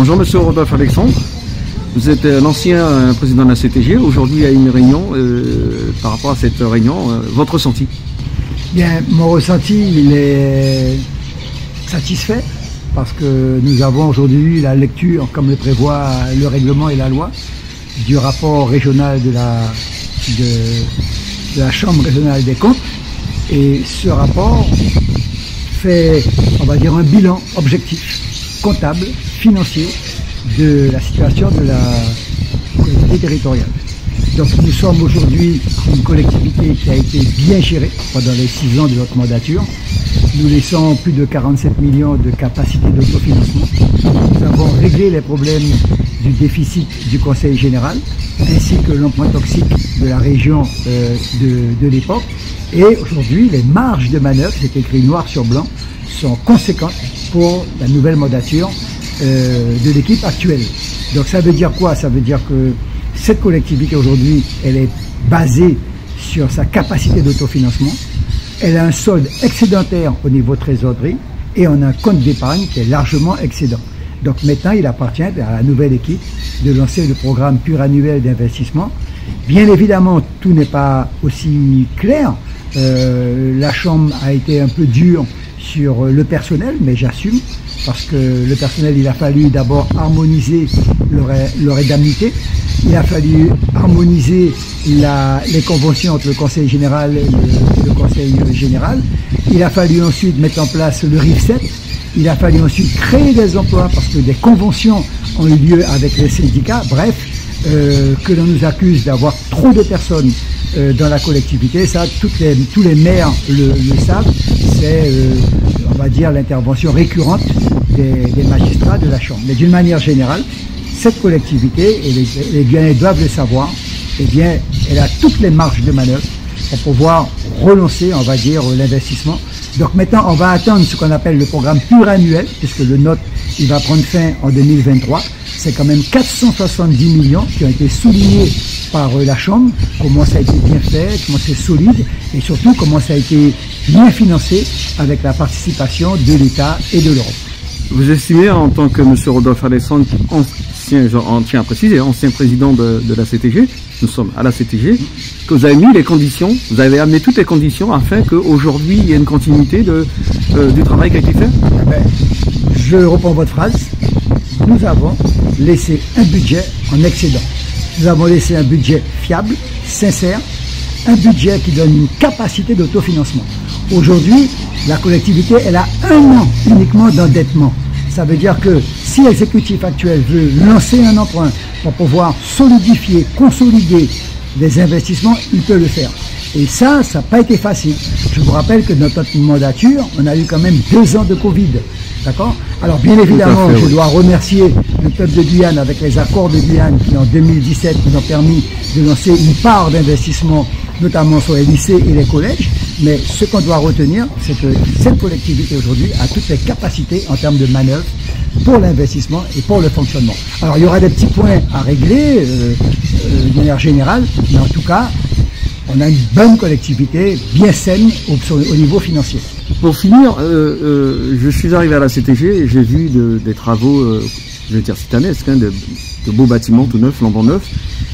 Bonjour Monsieur Rodolphe Alexandre, vous êtes l'ancien président de la CTG, aujourd'hui il y a une réunion, par rapport à cette réunion, votre ressenti? Bien, mon ressenti, il est satisfait parce que nous avons aujourd'hui la lecture, comme le prévoit le règlement et la loi, du rapport régional de la Chambre régionale des comptes, et ce rapport fait, on va dire, un bilan objectif, comptable, financier de la situation de la collectivité territoriale. Donc nous sommes aujourd'hui une collectivité qui a été bien gérée pendant les 6 ans de notre mandature. Nous laissons plus de 47 millions de capacité d'autofinancement. Nous avons réglé les problèmes du déficit du Conseil général, ainsi que l'emprunt toxique de la région de l'époque. Et aujourd'hui, les marges de manœuvre, c'est écrit noir sur blanc, sont conséquentes pour la nouvelle mandature de l'équipe actuelle. Donc ça veut dire quoi? Ça veut dire que cette collectivité aujourd'hui, elle est basée sur sa capacité d'autofinancement. Elle a un solde excédentaire au niveau trésorerie et on a un compte d'épargne qui est largement excédent. Donc maintenant, il appartient à la nouvelle équipe de lancer le programme pluriannuel d'investissement. Bien évidemment, tout n'est pas aussi clair. La Chambre a été un peu dure sur le personnel, mais j'assume, parce que le personnel, il a fallu d'abord harmoniser leur indemnité, il a fallu harmoniser les conventions entre le Conseil général et le Conseil général, il a fallu ensuite mettre en place le RIF7, il a fallu ensuite créer des emplois parce que des conventions ont eu lieu avec les syndicats, bref, que l'on nous accuse d'avoir trop de personnes dans la collectivité, ça, tous les maires le savent, c'est, on va dire, l'intervention récurrente des magistrats de la Chambre. Mais d'une manière générale, cette collectivité, et les Guyanais doivent le savoir, eh bien, elle a toutes les marges de manœuvre pour pouvoir relancer, on va dire, l'investissement. Donc maintenant, on va attendre ce qu'on appelle le programme pluriannuel, puisque le NOT, il va prendre fin en 2023. C'est quand même 470 millions qui ont été soulignés par la Chambre, comment ça a été bien fait, comment c'est solide, et surtout comment ça a été bien financé avec la participation de l'État et de l'Europe. Vous estimez, en tant que M. Rodolphe Alexandre, on tient à préciser, ancien président de la CTG, nous sommes à la CTG, que vous avez mis les conditions, vous avez amené toutes les conditions afin qu'aujourd'hui il y ait une continuité du travail qui a été fait? Je reprends votre phrase. Nous avons laissé un budget en excédent. Nous avons laissé un budget fiable, sincère, un budget qui donne une capacité d'autofinancement. Aujourd'hui, la collectivité, elle a 1 an uniquement d'endettement. Ça veut dire que si l'exécutif actuel veut lancer un emprunt pour pouvoir solidifier, consolider les investissements, il peut le faire. Et ça n'a pas été facile. Je vous rappelle que dans notre mandature, on a eu quand même 2 ans de Covid. D'accord? Alors bien évidemment, je dois remercier le peuple de Guyane avec les accords de Guyane qui en 2017 nous ont permis de lancer une part d'investissement, notamment sur les lycées et les collèges. Mais ce qu'on doit retenir, c'est que cette collectivité aujourd'hui a toutes les capacités en termes de manœuvre pour l'investissement et pour le fonctionnement. Alors il y aura des petits points à régler de manière générale, mais en tout cas, on a une bonne collectivité, bien saine au niveau financier. Pour finir, je suis arrivé à la CTG et j'ai vu des travaux, je vais dire titanesques, hein, de beaux bâtiments tout neufs, flambant neufs.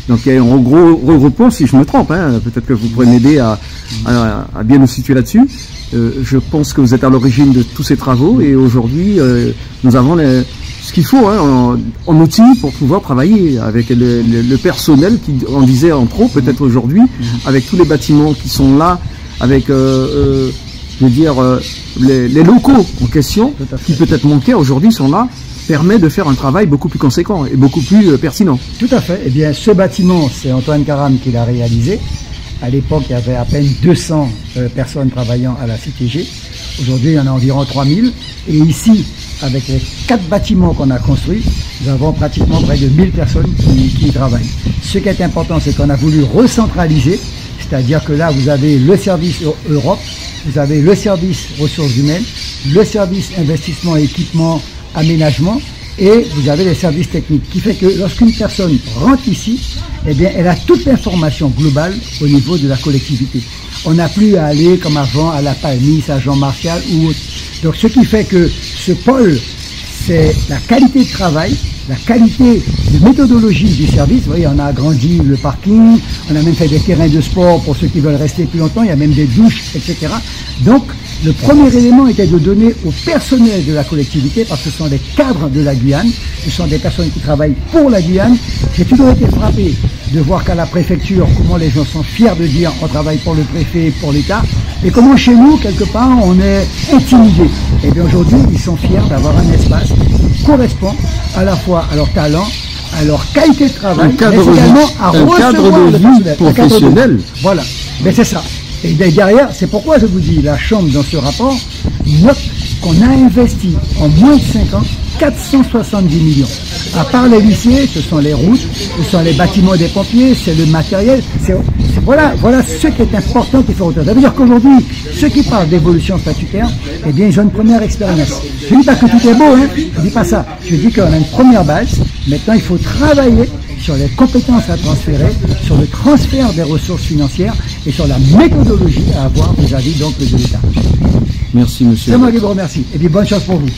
Donc il y a un gros regroupement, si je me trompe, hein, peut-être que vous pourrez m'aider à bien nous situer là-dessus. Je pense que vous êtes à l'origine de tous ces travaux et aujourd'hui nous avons ce qu'il faut hein, en outils pour pouvoir travailler avec le personnel qui on disait en trop peut-être aujourd'hui, avec tous les bâtiments qui sont là, avec je veux dire les locaux en question qui peut-être manquaient aujourd'hui sont là, permet de faire un travail beaucoup plus conséquent et beaucoup plus pertinent. Tout à fait. Eh bien, ce bâtiment, c'est Antoine Caram qui l'a réalisé. À l'époque, il y avait à peine 200 personnes travaillant à la CTG. Aujourd'hui, il y en a environ 3000. Et ici, avec les 4 bâtiments qu'on a construits, nous avons pratiquement près de 1000 personnes qui y travaillent. Ce qui est important, c'est qu'on a voulu recentraliser, c'est-à-dire que là, vous avez le service Europe, vous avez le service ressources humaines, le service investissement, équipement, aménagement, et vous avez les services techniques, qui fait que lorsqu'une personne rentre ici, eh bien, elle a toute l'information globale au niveau de la collectivité. On n'a plus à aller comme avant à la Palmis, à Jean-Martial ou autre. Donc ce qui fait que ce pôle, c'est la qualité de travail la qualité de méthodologie du service. Vous voyez, on a agrandi le parking, on a même fait des terrains de sport pour ceux qui veulent rester plus longtemps, il y a même des douches, etc. Donc, le premier élément était de donner au personnel de la collectivité, parce que ce sont des cadres de la Guyane, ce sont des personnes qui travaillent pour la Guyane. J'ai toujours été frappé de voir qu'à la préfecture, comment les gens sont fiers de dire on travaille pour le préfet, pour l'État, et comment chez nous, quelque part, on est intimidé. Et bien aujourd'hui, ils sont fiers d'avoir un espace qui correspond à la fois à leur talent, à leur qualité de travail, mais également à recevoir le personnel. Professionnel. Voilà, mais c'est ça. Et derrière, c'est pourquoi je vous dis, la Chambre, dans ce rapport, note qu'on a investi en moins de 5 ans 470 millions. À part les lycées, ce sont les routes, ce sont les bâtiments des pompiers, c'est le matériel. Voilà ce qui est important qu'il faut retenir. Ça veut dire qu'aujourd'hui, ceux qui parlent d'évolution statutaire, eh bien, ils ont une première expérience. Je ne dis pas que tout est beau, hein, je ne dis pas ça. Je dis qu'on a une première base. Maintenant, il faut travailler sur les compétences à transférer, sur le transfert des ressources financières et sur la méthodologie à avoir vis-à-vis donc de l'État. Merci, monsieur. C'est moi qui vous remercie. Et puis, bonne chance pour vous.